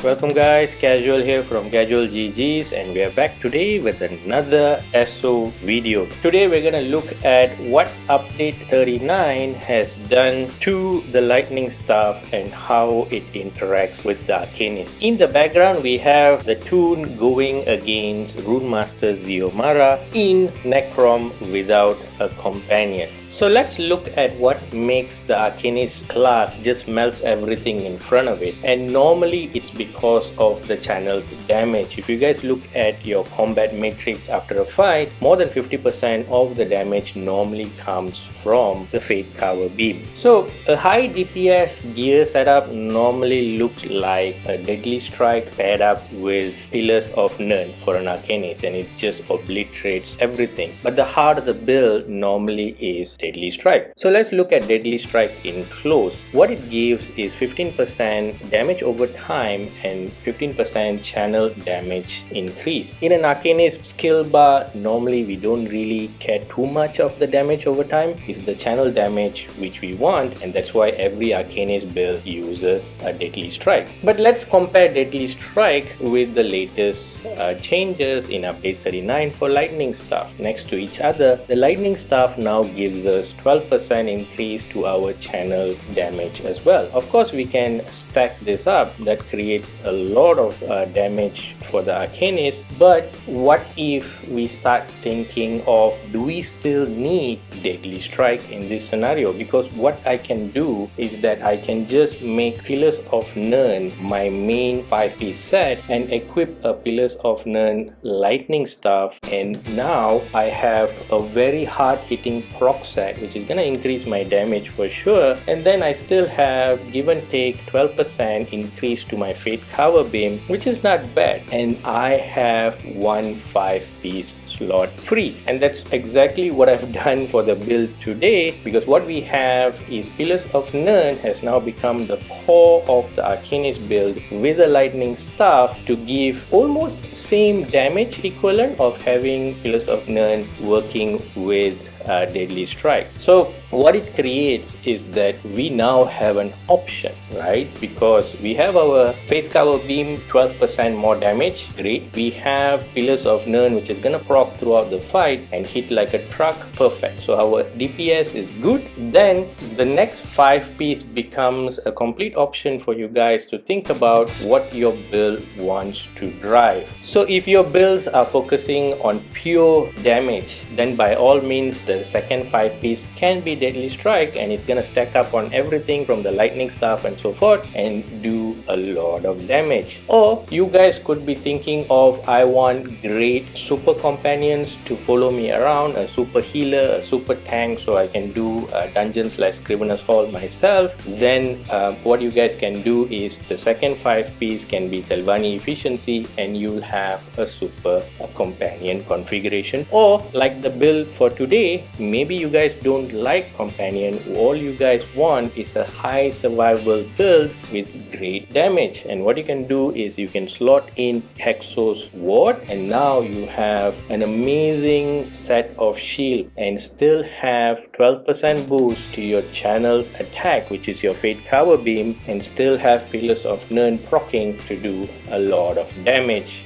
Welcome guys, Casual here from Casual GGs, and we are back today with another ESO video. Today we're gonna look at what update 39 has done to the lightning staff and how it interacts with the Arcanist. In the background we have the toon going against Runemaster Xiomara in Necrom without a companion. So let's look at what makes the Arcanist class just melts everything in front of it, and normally it's because of the channeled damage. If you guys look at your combat matrix after a fight, more than 50% of the damage normally comes from the Fate Cover Beam. So a high DPS gear setup normally looks like a Deadly Strike paired up with Pillars of Nirn for an Arcanist, and it just obliterates everything. But the heart of the build normally is Deadly Strike. So let's look at Deadly Strike in close. What it gives is 15% damage over time and 15% channel damage increase. In an Arcanist skill bar, normally we don't really care too much of the damage over time. It's the channel damage which we want, and that's why every Arcanist build uses a Deadly Strike. But let's compare Deadly Strike with the latest changes in update 39 for lightning staff. Next to each other, the lightning staff now gives us 12% increase to our channel damage as well. Of course, we can stack this up. That creates a lot of damage for the Arcanist. But what if we start thinking of, do we still need Deadly Strike in this scenario? Because what I can do is that I can just make Pillars of Nirn my main 5-piece set and equip a Pillars of Nirn lightning staff, and now I have a very hard hitting proc set which is gonna increase my damage for sure, and then I still have give and take 12% increase to my Fate Cover Beam, which is not bad, and I have one 5-piece slot free. And that's exactly what I've done for the build today, because what we have is Pillars of Nirn has now become the core of the Arcanist build with a lightning staff to give almost same damage equivalent of having Pillars of Nirn working with Deadly Strike. So what it creates is that we now have an option, right? Because we have our Faith Cover Beam 12% more damage, great. We have Pillars of Nirn which is gonna proc throughout the fight and hit like a truck, perfect. So our DPS is good. Then the next 5-piece becomes a complete option for you guys to think about what your build wants to drive. So if your builds are focusing on pure damage, then by all means the second 5-piece can be Deadly Strike, and it's gonna stack up on everything from the lightning staff and so forth and do a lot of damage. Or you guys could be thinking of, I want great super companions to follow me around, a super healer, a super tank, so I can do dungeons like Scrivener's Hall myself. Then what you guys can do is the second 5-piece can be Telvanni efficiency, and you'll have a super companion configuration. Or like the build for today, maybe you guys don't like companion, all you guys want is a high survival build with great damage, and what you can do is you can slot in Hexos Ward, and now you have an amazing set of shield and still have 12% boost to your channel attack, which is your Fate Cover Beam, and still have Pillars of Nirn proccing to do a lot of damage.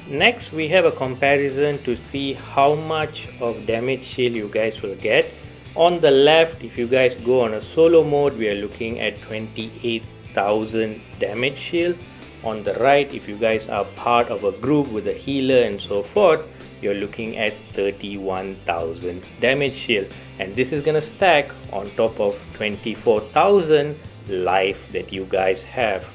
Next, we have a comparison to see how much of damage shield you guys will get. On the left, if you guys go on a solo mode, we are looking at 28,000 damage shield. On the right, if you guys are part of a group with a healer and so forth, you're looking at 31,000 damage shield, and this is gonna stack on top of 24,000 life that you guys have.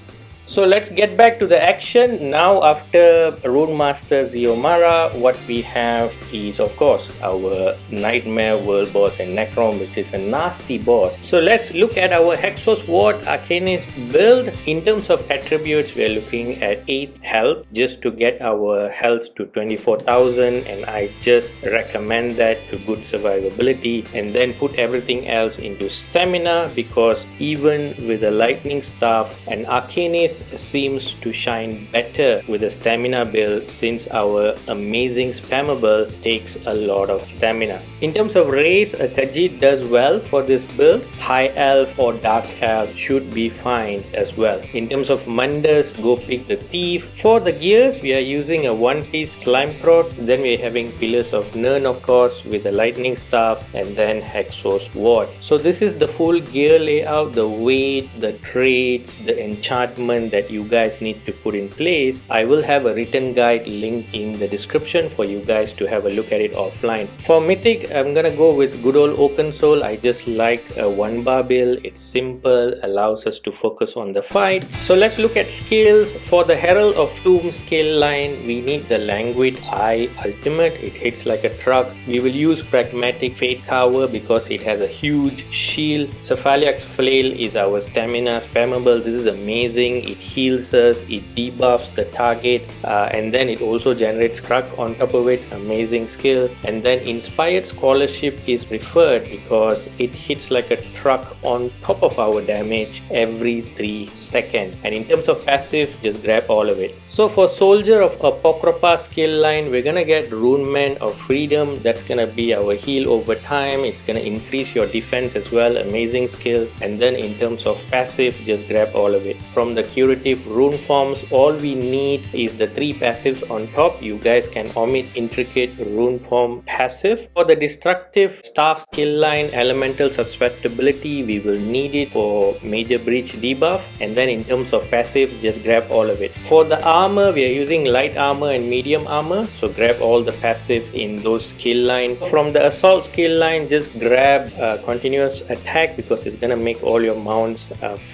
So let's get back to the action. Now after Runemaster Xiomara, what we have is of course our Nightmare World Boss in Necrom, which is a nasty boss. So let's look at our Hexos Ward Arcanist build. In terms of attributes, we are looking at 8 health just to get our health to 24,000, and I just recommend that to good survivability, and then put everything else into stamina, because even with a lightning staff, an Arcanist this seems to shine better with a stamina build since our amazing spammable takes a lot of stamina. In terms of race, a Khajiit does well for this build. High Elf or Dark Elf should be fine as well. In terms of Mundas, go pick the Thief. For the gears, we are using a one-piece Slime Prot. Then we are having Pillars of Nirn, of course, with a Lightning Staff, and then Hexos Ward. So this is the full gear layout, the weight, the traits, the enchantment that you guys need to put in place. I will have a written guide linked in the description for you guys to have a look at it offline. For Mythic, I'm gonna go with good old Oaken Soul. I just like a one bar build. It's simple, allows us to focus on the fight. So let's look at skills. For the Herald of Doom skill line, we need the Languid Eye Ultimate. It hits like a truck. We will use Pragmatic Fate Tower because it has a huge shield. Cephaliax Flail is our stamina spammable. This is amazing. It heals us, it debuffs the target, and then it also generates Cruck on top of it. Amazing skill. And then Inspired Scholarship is preferred because it hits like a truck on top of our damage every 3 seconds. And in terms of passive, just grab all of it. So for Soldier of Apocrypha skill line, we're gonna get Runement of Freedom. That's gonna be our heal over time. It's gonna increase your defense as well. Amazing skill. And then in terms of passive, just grab all of it. From the Curative Rune Forms, all we need is the 3 passives on top. You guys can omit Intricate Rune Form passive. For the Destructive Staff skill line, Elemental Susceptibility, we will need it for Major Breach debuff. And then in terms of passive, just grab all of it. For the armor, we are using light armor and medium armor, so grab all the passive in those skill line. From the Assault skill line, just grab Continuous Attack because it's gonna make all your mounts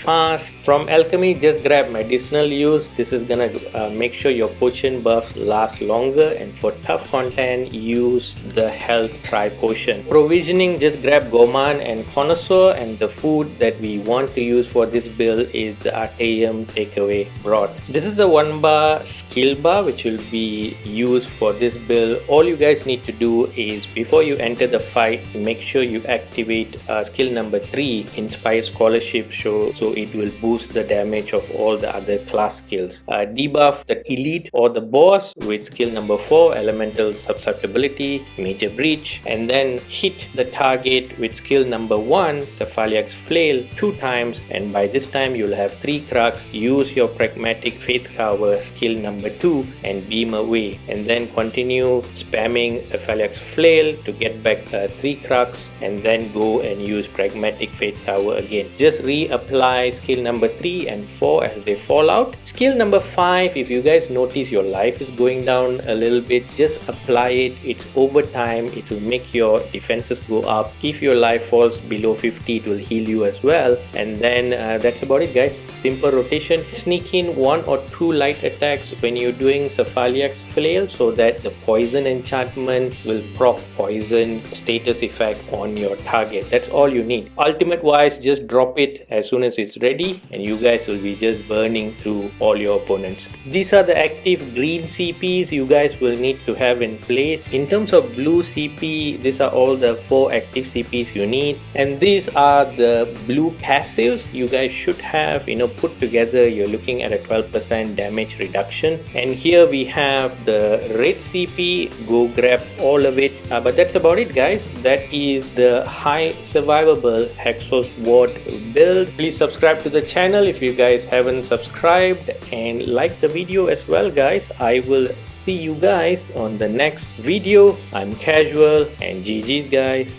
fast. From Alchemy, just grab Medicinal Use. This is gonna make sure your potion buffs last longer. And for tough content, use the Health Tri Potion. Provisioning, just grab Goman and Connoisseur, and the food that we want to use for this build is the Artaeum Takeaway Broth. This is the 1 bar skill bar which will be used for this build. All you guys need to do is before you enter the fight, make sure you activate skill number 3, Inspired Scholarship, so it will boost the damage of all the other class skills. Debuff the elite or the boss with skill number 4, Elemental Susceptibility, Major Breach, and then hit the target with skill number 1, Cephaliax Flail 2 times, and by this time you'll have 3 cracks. Use your Pragmatic Faith Cover skill number 2 and beam away, and then continue spamming Cephaliax Flail to get back 3 cracks, and then go and use Pragmatic Faith Tower again. Just reapply skill number 3 and 4 as they fall out. Skill number 5, if you guys notice your life is going down a little bit, just apply it. It's over time, it will make your defenses go up. If your life falls below 50, it will heal you as well. And then that's about it, guys. Simple rotation. Sneak in 1 or 2 light attacks when you're doing Cephaliax Flail so that the poison enchantment will proc poison status effect on your target. That's all you need. Ultimate wise, just drop it as soon as it's ready and you guys will be just burning through all your opponents. These are the active green CPs you guys will need to have in place. In terms of blue CP, these are all the 4 active CPs you need, and these are the blue passives you guys should have, put together. You're looking at a 12% damage reduction, and here we have the red CP. Go grab all of it, but that's about it, guys. That is the high survivable Hexos Ward build. Please subscribe to the channel if you guys haven't subscribed, and like the video as well, guys. I will see you guys on the next video. I'm Casual, and GG's, guys.